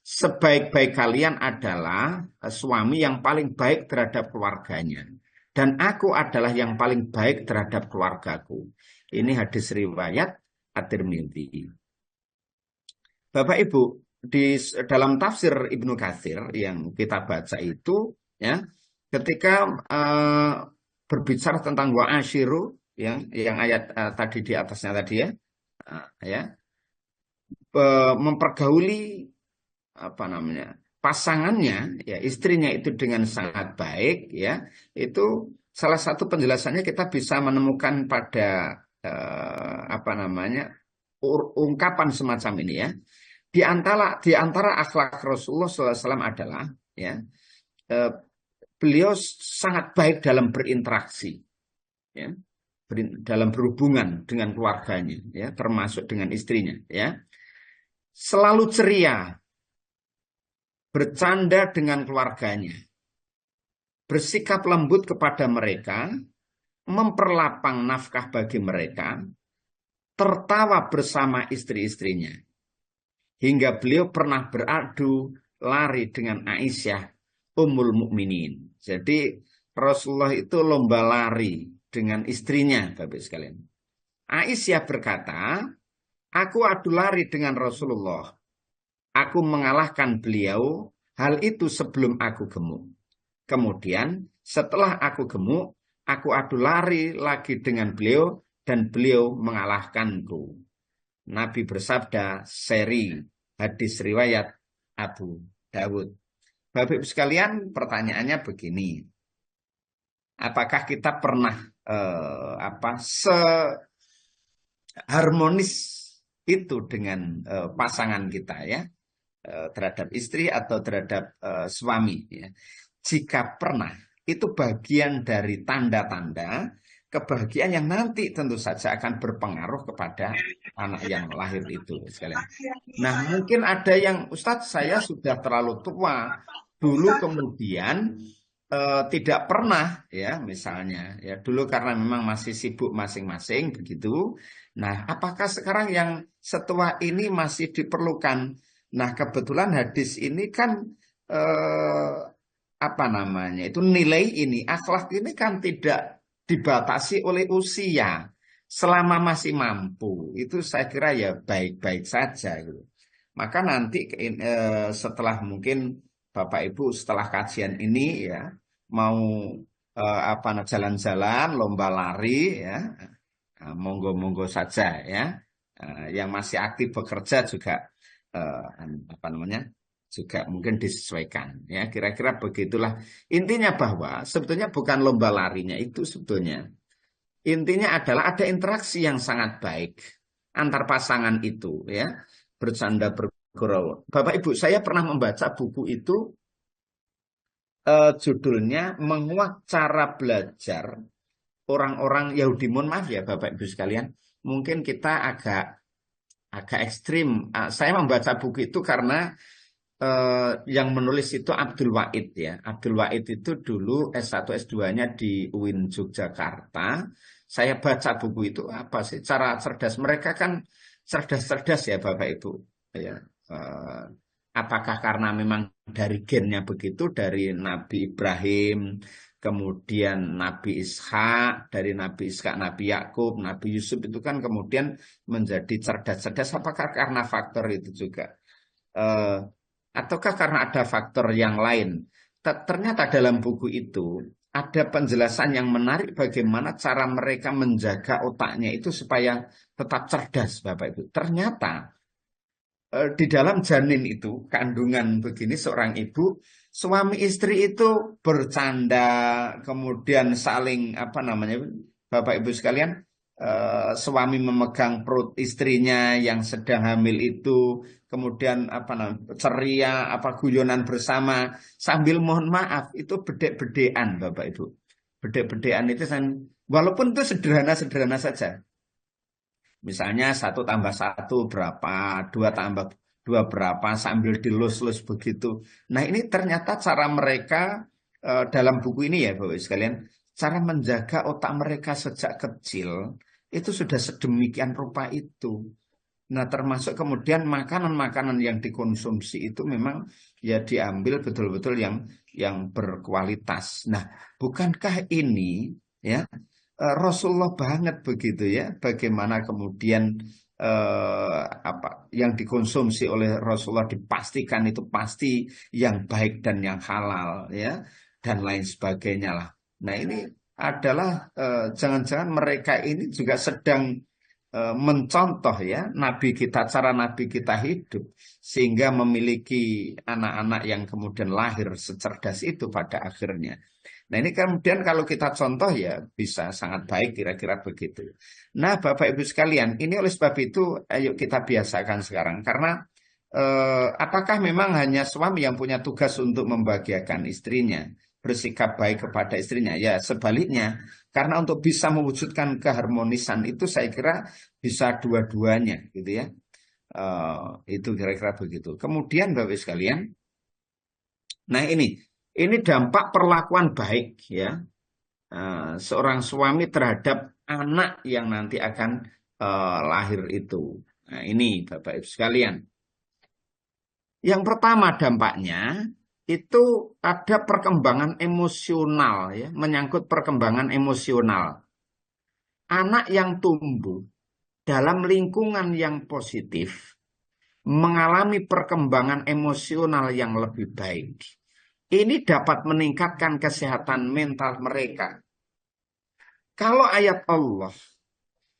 Sebaik-baik kalian adalah suami yang paling baik terhadap keluarganya, dan aku adalah yang paling baik terhadap keluargaku. Ini hadis riwayat At-Tirmidzi. Bapak Ibu, di dalam tafsir Ibnu Katsir yang kita baca itu ya, ketika berbicara tentang wa'ashiru yang ayat tadi di atasnya tadi mempergauli pasangannya ya, istrinya itu dengan sangat baik ya, itu salah satu penjelasannya kita bisa menemukan pada ungkapan semacam ini ya. Di antara akhlak Rasulullah SAW adalah ya, beliau sangat baik dalam berinteraksi ya, dalam berhubungan dengan keluarganya ya, termasuk dengan istrinya ya. Selalu ceria, bercanda dengan keluarganya, bersikap lembut kepada mereka, memperlapang nafkah bagi mereka, tertawa bersama istri-istrinya. Hingga beliau pernah beradu lari dengan Aisyah Ummul Mukminin. Jadi Rasulullah itu lomba lari dengan istrinya, Bapak sekalian. Aisyah berkata, aku adu lari dengan Rasulullah. Aku mengalahkan beliau, hal itu sebelum aku gemuk. Kemudian setelah aku gemuk, aku adu lari lagi dengan beliau dan beliau mengalahkanku. Nabi bersabda, seri, hadis riwayat Abu Dawud. Bapak Ibu sekalian, pertanyaannya begini. Apakah kita pernah seharmonis itu dengan pasangan kita ya, terhadap istri atau terhadap suami ya? Jika pernah, itu bagian dari tanda-tanda kebahagiaan yang nanti tentu saja akan berpengaruh kepada anak yang lahir itu sekalian. Nah, mungkin ada yang, Ustadz, saya sudah terlalu tua dulu, kemudian tidak pernah ya, misalnya ya, dulu karena memang masih sibuk masing-masing begitu. Nah, apakah sekarang yang setua ini masih diperlukan? Nah, kebetulan hadis ini kan itu nilai ini, akhlak ini kan tidak dibatasi oleh usia, selama masih mampu, itu saya kira ya baik-baik saja gitu. Maka nanti setelah mungkin Bapak Ibu setelah kajian ini ya mau jalan-jalan, lomba lari ya, monggo-monggo saja ya. Yang masih aktif bekerja juga juga mungkin disesuaikan ya, kira-kira begitulah. Intinya bahwa sebetulnya bukan lomba larinya itu, sebetulnya intinya adalah ada interaksi yang sangat baik antar pasangan itu ya, bercanda bergurau. Bapak Ibu, saya pernah membaca buku itu, judulnya Menguak Cara Belajar Orang-orang Yahudi. Mohon maaf ya Bapak Ibu sekalian, mungkin kita agak ekstrim. Saya membaca buku itu karena yang menulis itu Abdul Wahid ya. Abdul Wahid itu dulu S1 S2-nya di UIN Yogyakarta. Saya baca buku itu, apa sih cara cerdas mereka, kan cerdas-cerdas ya Bapak Ibu ya. Apakah karena memang dari gennya begitu, dari Nabi Ibrahim, kemudian Nabi Ishak, dari Nabi Ishak Nabi Yakub, Nabi Yusuf itu kan kemudian menjadi cerdas-cerdas. Apakah karena faktor itu juga? Ataukah karena ada faktor yang lain? Ternyata dalam buku itu ada penjelasan yang menarik bagaimana cara mereka menjaga otaknya itu supaya tetap cerdas, Bapak Ibu. Ternyata di dalam janin itu, kandungan begini seorang ibu, suami istri itu bercanda, kemudian saling apa namanya, Bapak Ibu sekalian, suami memegang perut istrinya yang sedang hamil itu, kemudian apa namanya, ceria, apa guyonan bersama, sambil mohon maaf, itu bedek-bedekan Bapak Ibu. Bedek-bedekan itu walaupun itu sederhana-sederhana saja. Misalnya 1 tambah 1 berapa, 2 tambah 2 berapa, sambil dilus-lus begitu. Nah ini ternyata cara mereka dalam buku ini ya Bapak Ibu sekalian, cara menjaga otak mereka sejak kecil, itu sudah sedemikian rupa itu. Nah termasuk kemudian makanan-makanan yang dikonsumsi itu memang ya diambil betul-betul yang berkualitas. Nah bukankah ini ya Rasulullah banget begitu ya, bagaimana kemudian apa yang dikonsumsi oleh Rasulullah dipastikan itu pasti yang baik dan yang halal ya, dan lain sebagainya lah. Nah ini adalah jangan-jangan mereka ini juga sedang mencontoh ya nabi kita, cara nabi kita hidup, sehingga memiliki anak-anak yang kemudian lahir secerdas itu pada akhirnya. Nah ini kemudian kalau kita contoh ya bisa sangat baik kira-kira begitu. Nah Bapak Ibu sekalian, ini oleh sebab itu ayo kita biasakan sekarang. Karena apakah memang hanya suami yang punya tugas untuk membahagiakan istrinya, bersikap baik kepada istrinya? Ya sebaliknya, karena untuk bisa mewujudkan keharmonisan itu saya kira bisa dua-duanya gitu ya. Itu kira-kira begitu. Kemudian Bapak Ibu sekalian, nah ini dampak perlakuan baik ya, seorang suami terhadap anak yang nanti akan lahir itu. Nah ini Bapak Ibu sekalian. Yang pertama dampaknya itu ada perkembangan emosional ya, menyangkut perkembangan emosional. Anak yang tumbuh dalam lingkungan yang positif mengalami perkembangan emosional yang lebih baik. Ini dapat meningkatkan kesehatan mental mereka. Kalau ayat Allah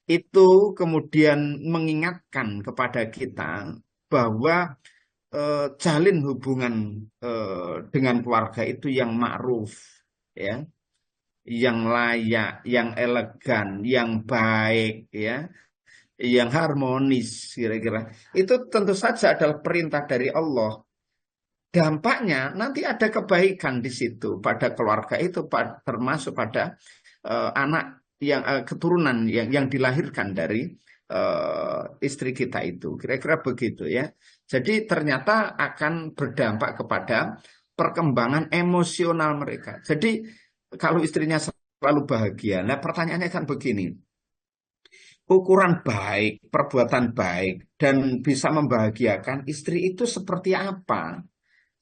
itu kemudian mengingatkan kepada kita bahwa jalin hubungan dengan keluarga itu yang ma'ruf, ya, yang layak, yang elegan, yang baik, ya, yang harmonis, kira-kira. Itu tentu saja adalah perintah dari Allah. Dampaknya nanti ada kebaikan di situ pada keluarga itu, termasuk pada anak yang keturunan yang dilahirkan dari istri kita itu, kira-kira begitu ya. Jadi ternyata akan berdampak kepada perkembangan emosional mereka. Jadi kalau istrinya selalu bahagia, nah pertanyaannya kan begini, ukuran baik, perbuatan baik dan bisa membahagiakan istri itu seperti apa?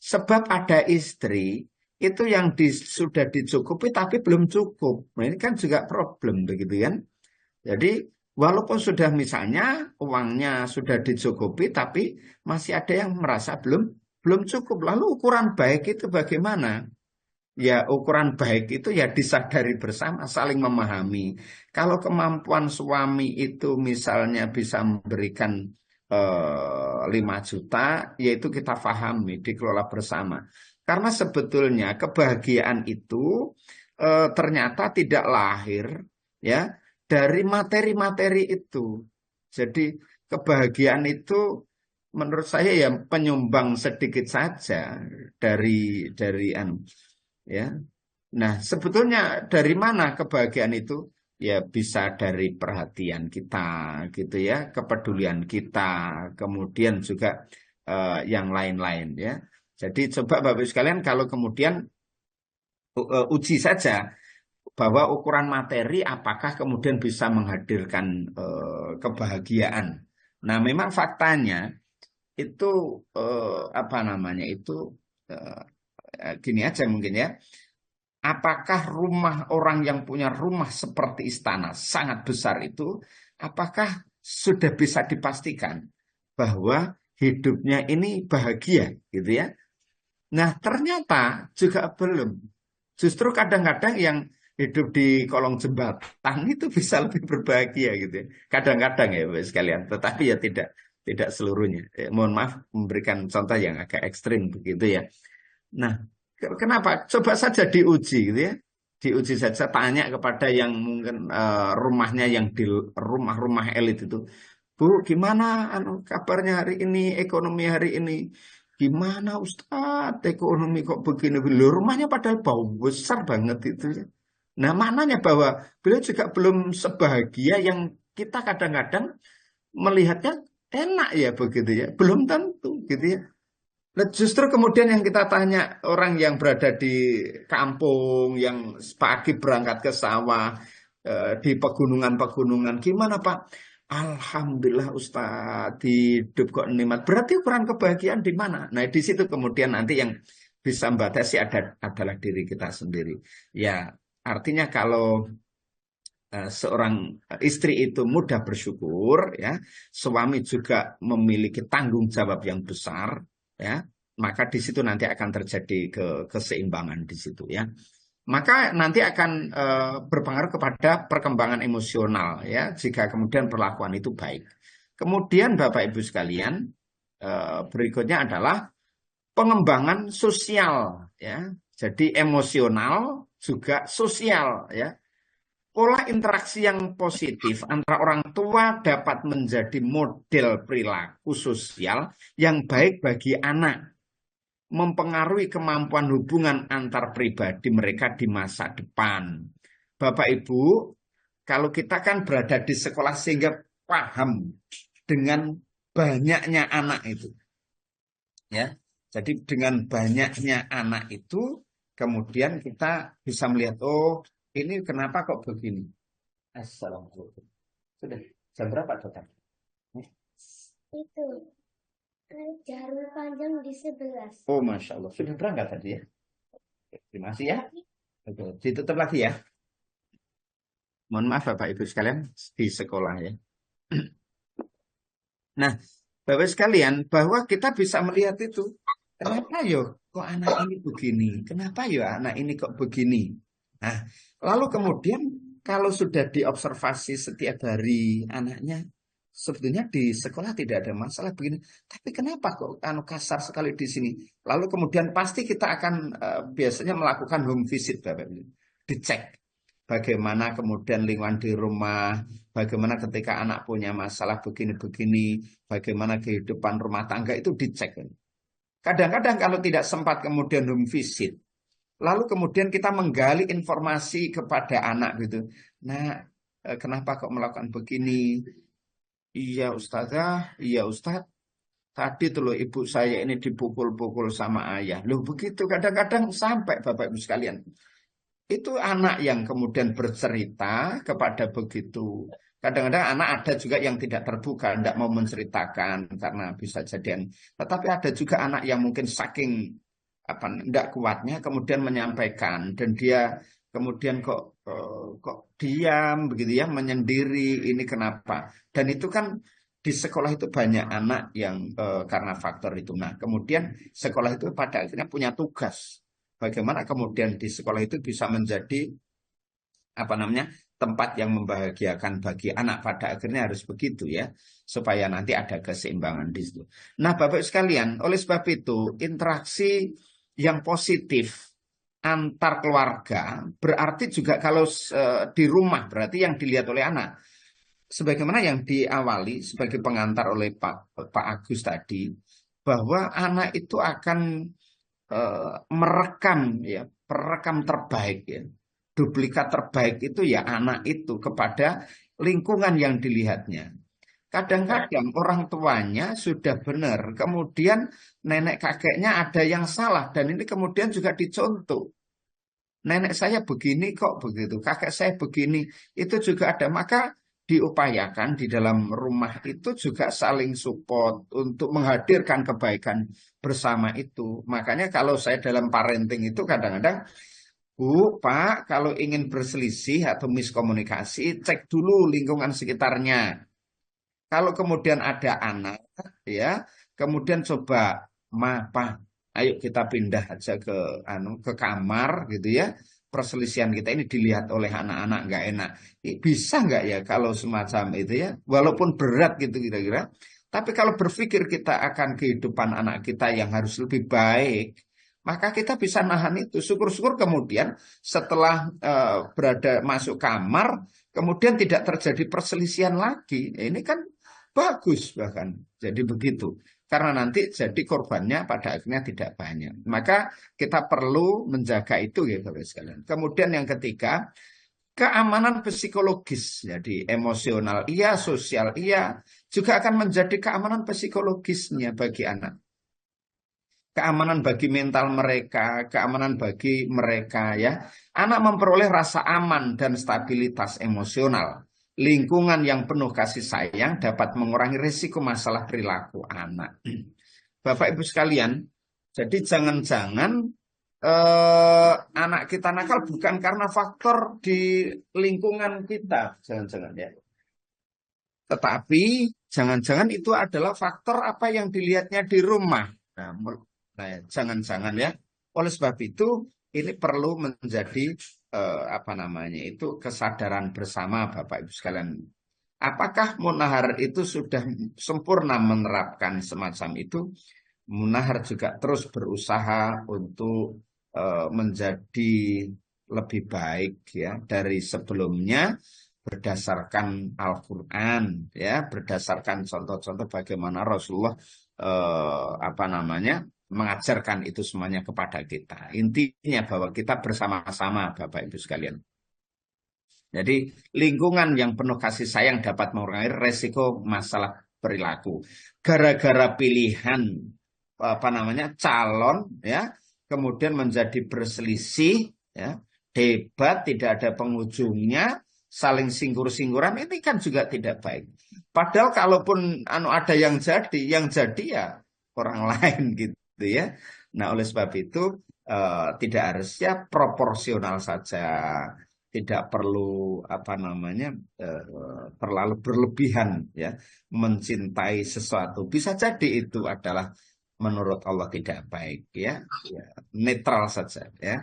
Sebab ada istri itu yang sudah dicukupi tapi belum cukup. Nah, ini kan juga problem begitu kan. Jadi walaupun sudah misalnya uangnya sudah dicukupi tapi masih ada yang merasa belum cukup. Lalu ukuran baik itu bagaimana? Ya ukuran baik itu ya disadari bersama, saling memahami. Kalau kemampuan suami itu misalnya bisa memberikan 5 juta, yaitu kita pahami, dikelola bersama. Karena sebetulnya kebahagiaan itu ternyata tidak lahir ya dari materi-materi itu. Jadi kebahagiaan itu menurut saya ya penyumbang sedikit saja dari ya. Nah, sebetulnya dari mana kebahagiaan itu? Ya bisa dari perhatian kita gitu ya, kepedulian kita, kemudian juga yang lain-lain ya. Jadi coba Bapak Ibu sekalian kalau kemudian uji saja bahwa ukuran materi apakah kemudian bisa menghadirkan kebahagiaan. Nah, memang faktanya itu apa namanya itu gini aja mungkin ya. Apakah rumah orang yang punya rumah seperti istana sangat besar itu, apakah sudah bisa dipastikan bahwa hidupnya ini bahagia gitu ya? Nah ternyata juga belum. Justru kadang-kadang yang hidup di kolong jembatan itu bisa lebih berbahagia gitu ya. Kadang-kadang ya sekalian, tetapi ya tidak tidak seluruhnya. Mohon maaf memberikan contoh yang agak ekstrim begitu ya. Nah, kenapa? Coba saja diuji gitu ya. Diuji saja, tanya kepada yang mungkin rumahnya yang di rumah-rumah elit itu. Bu, gimana kabarnya hari ini, ekonomi hari ini? Gimana Ustadz, ekonomi kok begini? Loh, rumahnya padahal bau besar banget itu ya. Nah, maknanya bahwa beliau juga belum sebahagia yang kita kadang-kadang melihatnya enak ya begitu ya. Belum tentu gitu ya. Nah, justru kemudian yang kita tanya orang yang berada di kampung, yang pagi berangkat ke sawah, di pegunungan-pegunungan, gimana Pak? Alhamdulillah Ustadz, hidup kok nikmat. Berarti ukuran kebahagiaan di mana? Nah, di situ kemudian nanti yang bisa membatasi adalah diri kita sendiri. Ya, artinya kalau seorang istri itu mudah bersyukur, ya, suami juga memiliki tanggung jawab yang besar, ya, maka di situ nanti akan terjadi keseimbangan di situ, ya. Maka nanti akan berpengaruh kepada perkembangan emosional, ya, jika kemudian perlakuan itu baik. Kemudian Bapak Ibu sekalian, berikutnya adalah pengembangan sosial, ya. Jadi emosional juga sosial, ya. Pola interaksi yang positif antara orang tua dapat menjadi model perilaku sosial yang baik bagi anak, mempengaruhi kemampuan hubungan antar pribadi mereka di masa depan. Bapak Ibu, kalau kita kan berada di sekolah sehingga paham dengan banyaknya anak itu. Ya. Jadi dengan banyaknya anak itu kemudian kita bisa melihat, oh, ini kenapa kok begini? Assalamualaikum. Sudah jam berapa total? Itu jarum panjang di 11. Oh, Masya Allah. Sudah berangkat tadi ya? Terima kasih ya. Oke, ditutup lagi ya. Mohon maaf Bapak Ibu sekalian di sekolah ya. Nah, Bapak sekalian, bahwa kita bisa melihat itu. Kenapa yo kok anak ini begini? Kenapa yo anak ini kok begini? Nah, lalu kemudian kalau sudah diobservasi setiap hari anaknya, sebetulnya di sekolah tidak ada masalah begini. Tapi kenapa kok kasar sekali di sini? Lalu kemudian pasti kita akan biasanya melakukan home visit, Bapak Ibu. Dicek bagaimana kemudian lingkungan di rumah, bagaimana ketika anak punya masalah begini-begini, bagaimana kehidupan rumah tangga itu dicek. Kadang-kadang kalau tidak sempat kemudian home visit, lalu kemudian kita menggali informasi kepada anak gitu. Nah, kenapa kok melakukan begini? Iya Ustazah, iya Ustaz. Tadi tuh loh ibu saya ini dipukul-pukul sama ayah. Loh begitu kadang-kadang sampai Bapak Ibu sekalian. Itu anak yang kemudian bercerita kepada begitu. Kadang-kadang anak ada juga yang tidak terbuka, tidak mau menceritakan karena bisa jadi. Tetapi ada juga anak yang mungkin saking tidak kuatnya kemudian menyampaikan dan dia kemudian kok diam begitu ya, menyendiri, ini kenapa? Dan itu kan di sekolah itu banyak anak yang karena faktor itu. Nah, kemudian sekolah itu pada akhirnya punya tugas bagaimana kemudian di sekolah itu bisa menjadi tempat yang membahagiakan bagi anak. Pada akhirnya harus begitu ya, supaya nanti ada keseimbangan di situ. Nah, Bapak sekalian, oleh sebab itu interaksi yang positif antar keluarga berarti juga kalau di rumah berarti yang dilihat oleh anak. Sebagaimana yang diawali sebagai pengantar oleh Pak Agus tadi, bahwa anak itu akan merekam ya, perekam terbaik ya. Duplikat terbaik itu ya anak itu kepada lingkungan yang dilihatnya. Kadang-kadang orang tuanya sudah benar, kemudian nenek kakeknya ada yang salah, dan ini kemudian juga dicontoh. Nenek saya begini kok begitu, kakek saya begini, itu juga ada. Maka diupayakan di dalam rumah itu juga saling support untuk menghadirkan kebaikan bersama itu. Makanya kalau saya dalam parenting itu kadang-kadang, Bu, Pak, kalau ingin berselisih atau miskomunikasi, cek dulu lingkungan sekitarnya. Kalau kemudian ada anak, ya, kemudian coba, Ma, Pa, ayo kita pindah aja ke kamar, gitu ya. perselisihan kita ini dilihat oleh anak-anak nggak enak. Bisa nggak ya kalau semacam itu ya, walaupun berat gitu kira-kira. Tapi kalau berpikir kita akan kehidupan anak kita yang harus lebih baik, maka kita bisa nahan itu. Syukur-syukur kemudian setelah berada masuk kamar, kemudian tidak terjadi perselisihan lagi. Ini kan bagus bahkan. Jadi begitu. Karena nanti jadi korbannya pada akhirnya tidak banyak. Maka kita perlu menjaga itu ya Bapak sekalian. Kemudian yang ketiga, keamanan psikologis. Jadi emosional iya, sosial iya, juga akan menjadi keamanan psikologisnya bagi anak. Keamanan bagi mental mereka, keamanan bagi mereka ya. Anak memperoleh rasa aman dan stabilitas emosional. Lingkungan yang penuh kasih sayang dapat mengurangi risiko masalah perilaku anak. Bapak Ibu sekalian, jadi jangan-jangan anak kita nakal bukan karena faktor di lingkungan kita, jangan-jangan ya. Tetapi jangan-jangan itu adalah faktor apa yang dilihatnya di rumah. Nah, jangan-jangan ya. Oleh sebab itu ini perlu menjadi kesadaran bersama Bapak Ibu sekalian. Apakah Munahar itu sudah sempurna menerapkan semacam itu? Munahar juga terus berusaha untuk menjadi lebih baik ya dari sebelumnya berdasarkan Al-Quran ya, berdasarkan contoh-contoh bagaimana Rasulullah mengajarkan itu semuanya kepada kita. Intinya bahwa kita bersama-sama Bapak Ibu sekalian. Jadi lingkungan yang penuh kasih sayang dapat mengurangi resiko masalah perilaku. Gara-gara pilihan calon ya, kemudian menjadi berselisih ya, debat tidak ada pengujungnya, saling singgur-singguran, ini kan juga tidak baik. Padahal kalaupun ada yang jadi ya orang lain gitu ya. Nah, oleh sebab itu tidak harusnya proporsional saja, tidak perlu terlalu berlebihan ya mencintai sesuatu. Bisa jadi itu adalah menurut Allah tidak baik ya. Netral saja ya.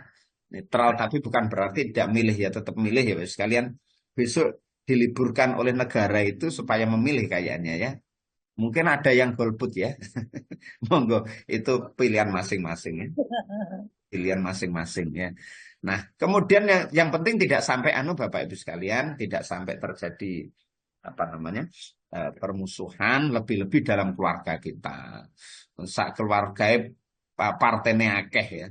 Netral tapi bukan berarti tidak milih ya, tetap milih ya sekalian. Besok diliburkan oleh negara itu supaya memilih kayaknya ya. Mungkin ada yang golput ya. Monggo, itu pilihan masing-masing ya. Pilihan masing-masing ya. Nah, kemudian yang penting tidak sampai Bapak Ibu sekalian, tidak sampai terjadi permusuhan lebih-lebih dalam keluarga kita. Sak keluarga partene akeh ya.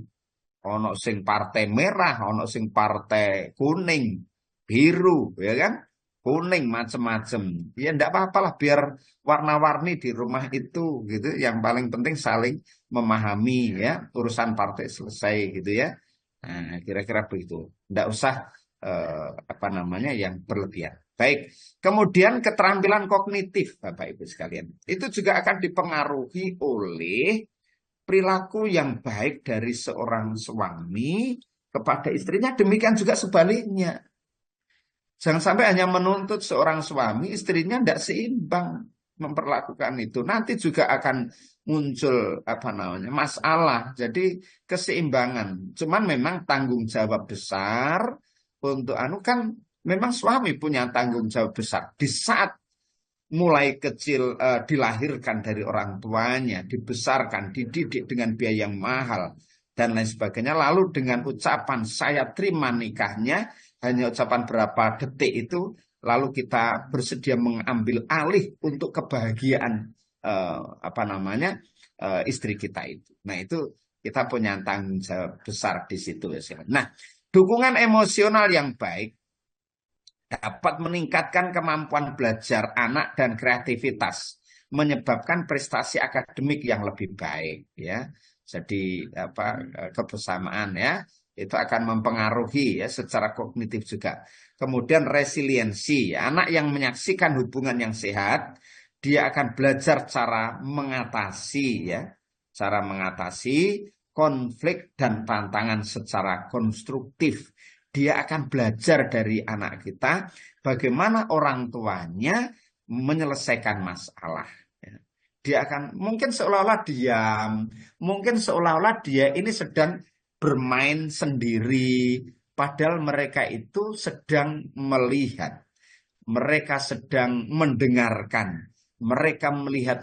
Ono sing partai merah, ono sing partai kuning, biru ya kan? Kuning macem-macem. Ya enggak apa-apalah biar warna-warni di rumah itu gitu. Yang paling penting saling memahami ya, urusan partai selesai gitu ya. Nah, kira-kira begitu. Enggak usah yang berlebihan. Baik. Kemudian keterampilan kognitif Bapak Ibu sekalian. Itu juga akan dipengaruhi oleh perilaku yang baik dari seorang suami kepada istrinya, demikian juga sebaliknya. Jangan sampai hanya menuntut seorang suami, istrinya tidak seimbang memperlakukan itu. Nanti juga akan muncul masalah. Jadi keseimbangan. Cuman memang tanggung jawab besar untuk kan memang suami punya tanggung jawab besar. Di saat mulai kecil dilahirkan dari orang tuanya, dibesarkan, dididik dengan biaya yang mahal dan lain sebagainya. Lalu dengan ucapan saya terima nikahnya, hanya ucapan berapa detik itu, lalu kita bersedia mengambil alih untuk kebahagiaan istri kita itu. Nah, itu kita punya tanggung jawab besar di situ ya. Nah, dukungan emosional yang baik dapat meningkatkan kemampuan belajar anak dan kreativitas, menyebabkan prestasi akademik yang lebih baik ya. Jadi kebersamaan ya, itu akan mempengaruhi ya secara kognitif juga. Kemudian resiliensi, anak yang menyaksikan hubungan yang sehat, dia akan belajar cara mengatasi konflik dan tantangan secara konstruktif. Dia akan belajar dari anak kita bagaimana orang tuanya menyelesaikan masalah. Dia akan mungkin seolah-olah diam, mungkin seolah-olah dia ini sedang bermain sendiri, padahal mereka itu sedang melihat, mereka sedang mendengarkan, mereka melihat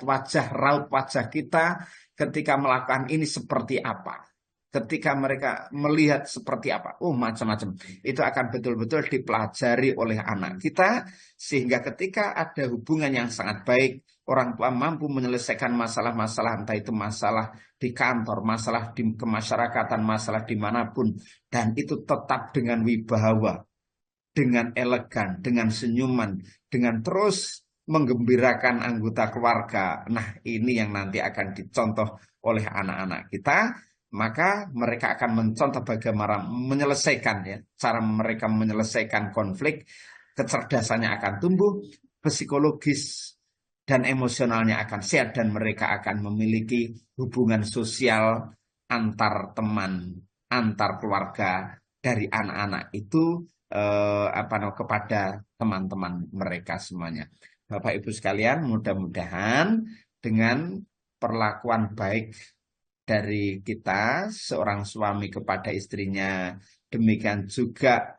raut wajah kita ketika melakukan ini seperti apa. Ketika mereka melihat seperti apa, macam-macam. Itu akan betul-betul dipelajari oleh anak kita, sehingga ketika ada hubungan yang sangat baik, orang tua mampu menyelesaikan masalah-masalah, entah itu masalah di kantor, masalah di kemasyarakatan, masalah dimanapun, dan itu tetap dengan wibawa, dengan elegan, dengan senyuman, dengan terus menggembirakan anggota keluarga. Nah, ini yang nanti akan dicontoh oleh anak-anak kita. Maka mereka akan mencontoh bagaimana menyelesaikan, ya, cara mereka menyelesaikan konflik, kecerdasannya akan tumbuh, psikologis dan emosionalnya akan sehat, dan mereka akan memiliki hubungan sosial antar teman, antar keluarga dari anak-anak itu kepada teman-teman mereka semuanya. Bapak Ibu sekalian, mudah-mudahan dengan perlakuan baik dari kita, seorang suami kepada istrinya, demikian juga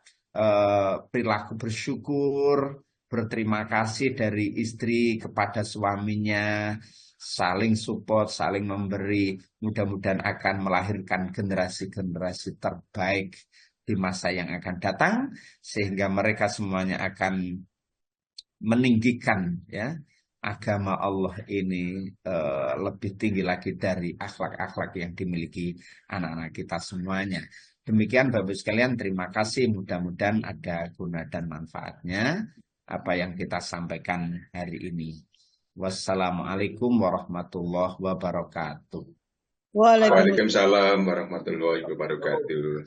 perilaku bersyukur, berterima kasih dari istri kepada suaminya, saling support, saling memberi, mudah-mudahan akan melahirkan generasi-generasi terbaik di masa yang akan datang, sehingga mereka semuanya akan meninggikan, ya, agama Allah ini lebih tinggi lagi dari akhlak-akhlak yang dimiliki anak-anak kita semuanya. Demikian Bapak sekalian, terima kasih. Mudah-mudahan ada guna dan manfaatnya apa yang kita sampaikan hari ini. Wassalamualaikum warahmatullahi wabarakatuh. Waalaikumsalam. Waalaikumsalam warahmatullahi wabarakatuh.